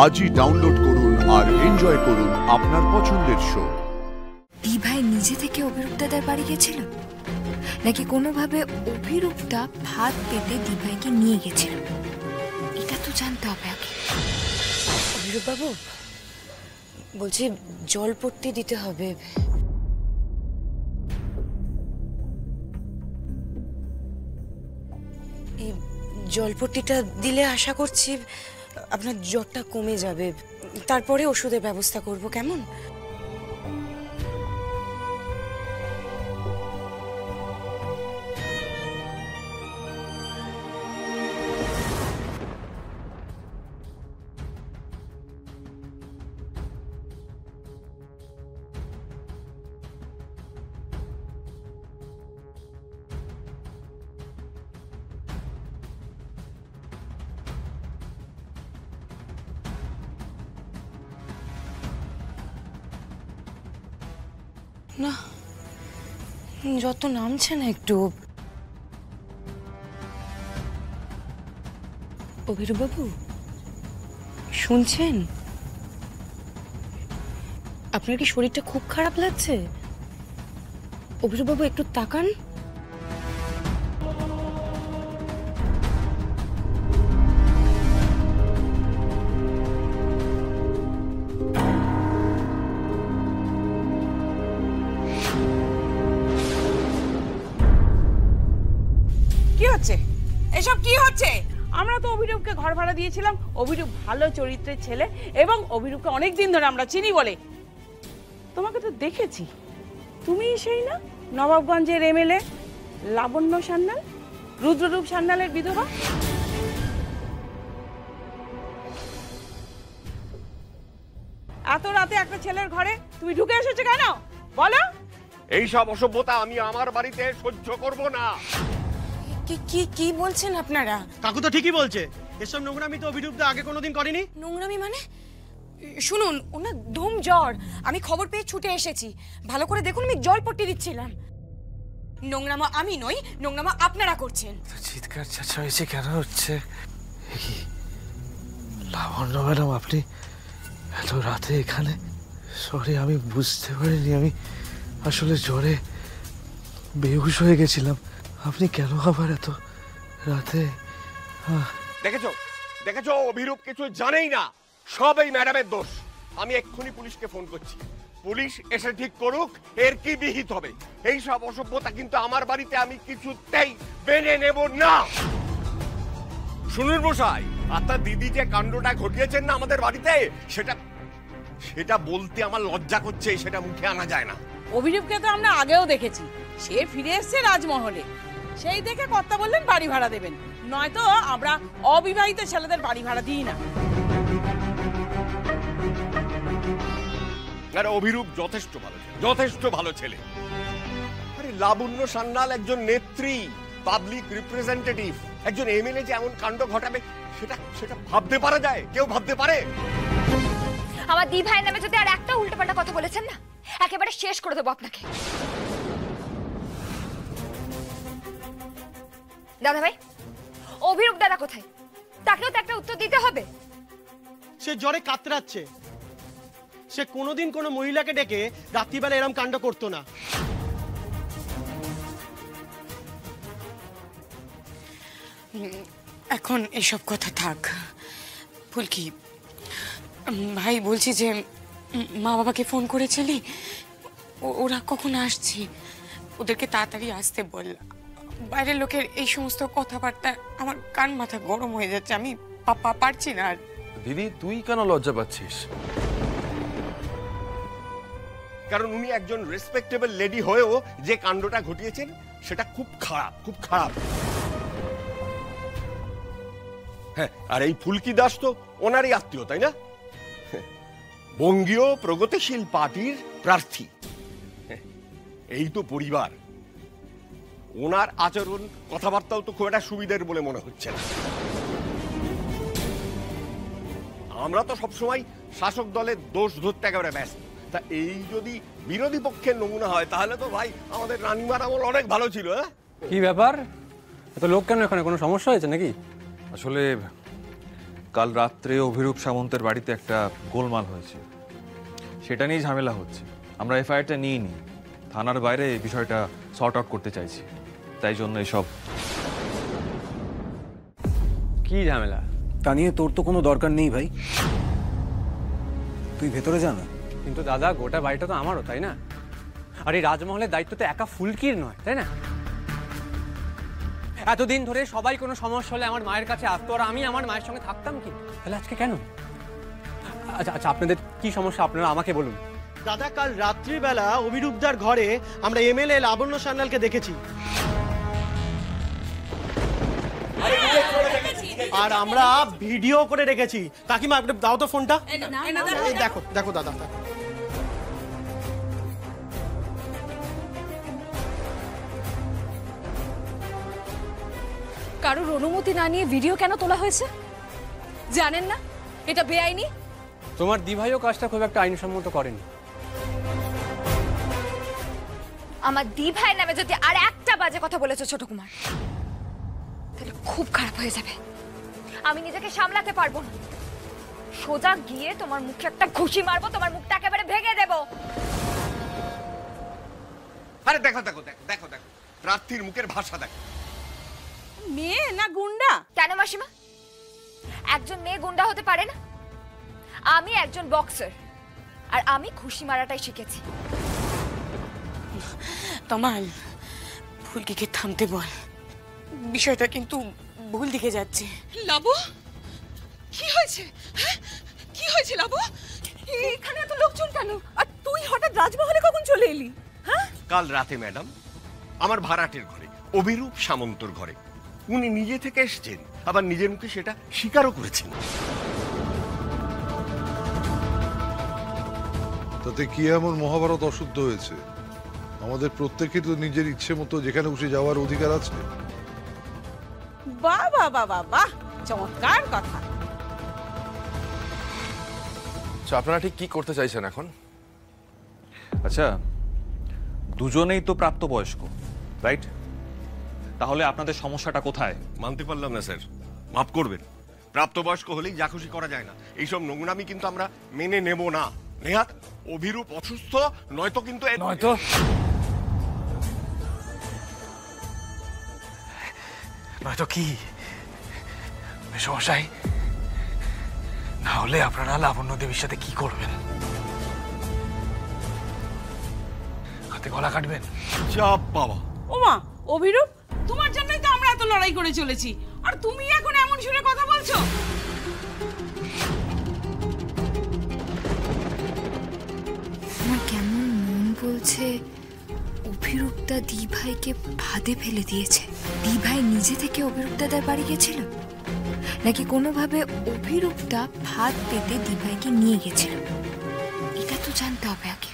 আজই ডাউনলোড করুন আর এনজয় করুন আপনার পছন্দের শো। দিভাই নিজে থেকে অভিরূপ দাদার বাড়ি গেছিল, নাকি কোনোভাবে অভিরূপদা ভাত পেতে দিভাইকে নিয়ে গেছিল? এটা তো জানতে হবে আগে। অভিরূপ বাবু বলছি, জলপট্টি দিতে হবে। এই জলপট্টিটা দিলে আশা করছি আপনার জ্বরটা কমে যাবে, তারপরে ওষুধের ব্যবস্থা করব, কেমন? না, যত নামছে না একটু। অভিরূপ বাবু শুনছেন? আপনার কি শরীরটা খুব খারাপ লাগছে? অভিরূপ বাবু একটু তাকান। কি হচ্ছে এসব? কি হচ্ছে? আমরা তো অভিরূপকে ঘর ভাড়া দিয়েছিলাম, অভিরূপ ভালো চরিত্রের ছেলে এবং অভিরূপকে অনেকদিন ধরে আমরা চিনি বলে। তোমাকে তো দেখেছি, তুমি সেই না নবাবগঞ্জের এমএলএ লাবণ্য সান্যাল, রুদ্ররূপ সান্যালের বিধবা? এত রাতে একটা ছেলের ঘরে তুমি ঢুকে এসেছো কেন বলো? এই সব অসভ্যতা আমি আমার বাড়িতে সহ্য করব না। কি বলছেন আপনারা? কাকু তো ঠিকই বলছে, এসব নোংরামি তো অভিরূপদা আগে কোনোদিন করেনি। নোংরামি মানে? শুনুন, ওনার ধুম জ্বর, আমি খবর পেয়ে ছুটে এসেছি। ভালো করে দেখুন, আমি জলপট্টি দিচ্ছিলাম। নোংরামা আমি নই, নোংরামা আপনারা করছেন। চিৎকার চেঁচামেচি কেন হচ্ছে? লাবণ্য ম্যাডাম, আপনি এত রাতে এখানে? সরি, আমি বুঝতে পারিনি, আমি আসলে জ্বরে বেহুশ হয়ে গেছিলাম। আপনি কেন আবার এত রাতে? দেখেছো দেখেছো, অভিরূপ কিছু জানেই না, সব এই ম্যাডামের দোষ। আমি এক্ষুনি পুলিশকে ফোন করছি, পুলিশ এসে ঠিক করুক এর কি বিহিত হবে। এই সব অসভ্যতা কিন্তু আমার বাড়িতে আমি কিছুতেই মেনে নেব না। শুনুন মশাই, আপনার দিদি যে কাণ্ডটা ঘটিয়েছেন না আমাদের বাড়িতে, সেটা বলতে আমার লজ্জা করছে, সেটা মুখে আনা যায় না। অভিরূপকে তো আমরা আগেও দেখেছি, সে ফিরে এসেছে রাজমহলে, সেই দেখে কর্তা বললেন বাড়ি ভাড়া দেবেন, নয়তো আমরা অবিবাহিত ছেলেদের বাড়ি ভাড়া দিই না। আরে অভিরূপ যথেষ্ট ভালো ছেলে। আরে লাবণ্য সান্যাল একজন নেত্রী, পাবলিক রিপ্রেজেন্টেটিভ, একজন এমএলএ যে এমন কাণ্ড ঘটাবে সেটা ভাবতে পারা যায়? কেউ ভাবতে পারে? আমার দিভাইয়ের নামে যদি আর একটা উল্টোপাল্টা কথা বলেছেন না, একেবারে শেষ করে দেবো আপনাকে। দাদা ভাই, অভিরূপ দাদা কোথায়? তাকেও তো একটা উত্তর দিতে হবে। সে জ্বরে কাতরাচ্ছে, সে কোনোদিন কোনো মহিলাকে ডেকে রাত্রিবেলা এরম কাণ্ড করতো না। এখন এসব কথা থাক। ফুলকি ভাই, বলছি যে মা বাবাকে ফোন করেছিলি? ওরা কখন আসছে? ওদেরকে তাড়াতাড়ি আসতে বল। বাইরের লোকের এই সমস্ত কথাবার্তা আমার কান মাথা গরম হয়ে যাচ্ছে, আমি পারছি না আর। দিদি, তুই কেন লজ্জা পাচ্ছিস? কারণ উনি একজন রেসপেক্টেবল লেডি হয়েও যে কাণ্ডটা ঘটিয়েছেন সেটা খুব খারাপ। হ্যাঁ, আর এই ফুলকি দাস তো ওনারই আত্মীয়, তাই না? বঙ্গীয় প্রগতিশীল পার্টির প্রার্থী, এই তো পরিবার। ওনার আচরণ কথাবার্তাও তো খুব একটা সুবিধের বলে মনে হচ্ছে না। আমরা তো সবসময় শাসক দলের দোষ ধরতে একেবারে ব্যস্ত। তা এই যদি বিরোধী পক্ষের নমুনা হয় তাহলে তো ভাই আমাদের রানীমার আমল অনেক ভালো ছিল। কি ব্যাপার, এত লোক কেন এখানে? কোনো সমস্যা হয়েছে নাকি? আসলে কাল রাত্রে অভিরূপ সামন্তের বাড়িতে একটা গোলমাল হয়েছে, সেটা নিয়ে ঝামেলা হচ্ছে। আমরা এফআইআরটা নিইনি, থানার বাইরে এই বিষয়টা সর্ট আউট করতে চাইছি, তাই জন্য এসব। কি ঝামেলা? তা নিয়ে তোর তো কোনো দরকার নেই ভাই, তুই ভেতরে জানা। কিন্তু দাদা, গোটা বাড়িটা তো আমারও, তাই না? আর এই রাজমহলের দায়িত্ব তো একা ফুলকির নয়, তাই না? এতদিন ধরে সবাই কোনো সমস্যা হলে আমার মায়ের কাছে আসতো, আর আমি আমার মায়ের সঙ্গে থাকতাম কি? তাহলে আজকে কেন? আচ্ছা আচ্ছা, আপনাদের কি সমস্যা আপনারা আমাকে বলুন। দাদা, কাল রাত্রিবেলা অভিরূপদার ঘরে আমরা এমএলএ লাবণ্য সান্যালকে দেখেছি, আর আমরা ভিডিও করে রেখেছি। কাকিমা, আপনি দাও তো ফোনটা। এই দেখো দেখো দাদা, দেখো। কারোর অনুমতি না নিয়ে ভিডিও কেন তোলা হয়েছে জানেন না? এটা বেআইনি। তোমার দিভাইও কাজটা খুব একটা আইনসম্মত করেনি। আমার দিভাই নামে যদি আর একটা বাজে কথা বলেছো ছোট কুমার, তাহলে খুব খারাপ হয়ে যাবে। আমি নিজেকে সামলাতে পারবো না। সোজা গিয়ে তোমার মুখে একটা ঘুষি মারবো, তোমার মুখটা একেবারে ভেঙে দেবো। আরে দেখো দেখো দেখো দেখো দেখো, প্রার্থীর মুখের ভাষা দেখো। মেয়ে না গুন্ডা? কেন মাসিমা, একজন মেয়ে গুন্ডা হতে পারে না? আমি একজন বক্সার, আর আমি ঘুষি মারাটাই শিখেছি। তমাল, ফুলকিকে থামতে বল, বিষয়টা কিন্তু ভুল দিকে যাচ্ছে। লাবু, কি হয়েছে? কি হয়েছে লাবু? এখানে এত লোকজন কেন? আর তুই হঠাৎ রাজমহলে কখন চলে এলি? হ্যাঁ, কাল রাতে ম্যাডাম আমার ভাড়াটের ঘরে, অভিরূপ সামন্তর ঘরে, উনি নিজে থেকে এসেছেন, আবার নিজের মুখে সেটা স্বীকারও করেছেন। তাতে কি এমন মহাভারত অশুদ্ধ হয়েছে? আমাদের প্রত্যেকেই তো নিজের ইচ্ছে মতো যেখানে খুশি যাওয়ার অধিকার আছে। বাহ বাহ বাহ বাহ বাহ, চমৎকার কথা। আপনারা ঠিক কি করতে চাইছেন এখন? আচ্ছা, দুজনেই তো প্রাপ্তবয়স্ক, রাইট? তাহলে আপনাদের সমস্যাটা কোথায়? মানতে পারলাম না স্যার, মাফ করবেন। প্রাপ্তবয়স্ক হলেই যা খুশি করা যায় না, এইসব নোংরামি কিন্তু আমরা মেনে নেব না। নেহাত অভিরূপ অসুস্থ, নয়তো কিন্তু নয়তো নয়তো কি মেশমশাই? না হলে আপনারা লাবণ্য দেবীর সাথে কি করবেন? হাতে গলা কাটবেন? চাপ বাবা। ওমা, অভিরূপ, তোমার জন্যই তো আমরা এত লড়াই করে চলেছি, আর তুমি এখন এমন সুরে কথা বলছো। আমার কেমন মন বলছে অভিরূপদা দিভাইকে ফাঁদে ফেলে দিয়েছে। দিভাই নিজে থেকে অভিরূপদাদার বাড়ি গেছিল, নাকি কোনোভাবে অভিরূপদা ফাঁদ পেতে দিভাইকে নিয়ে গেছিল? এটা তো জানতে হবে আগে।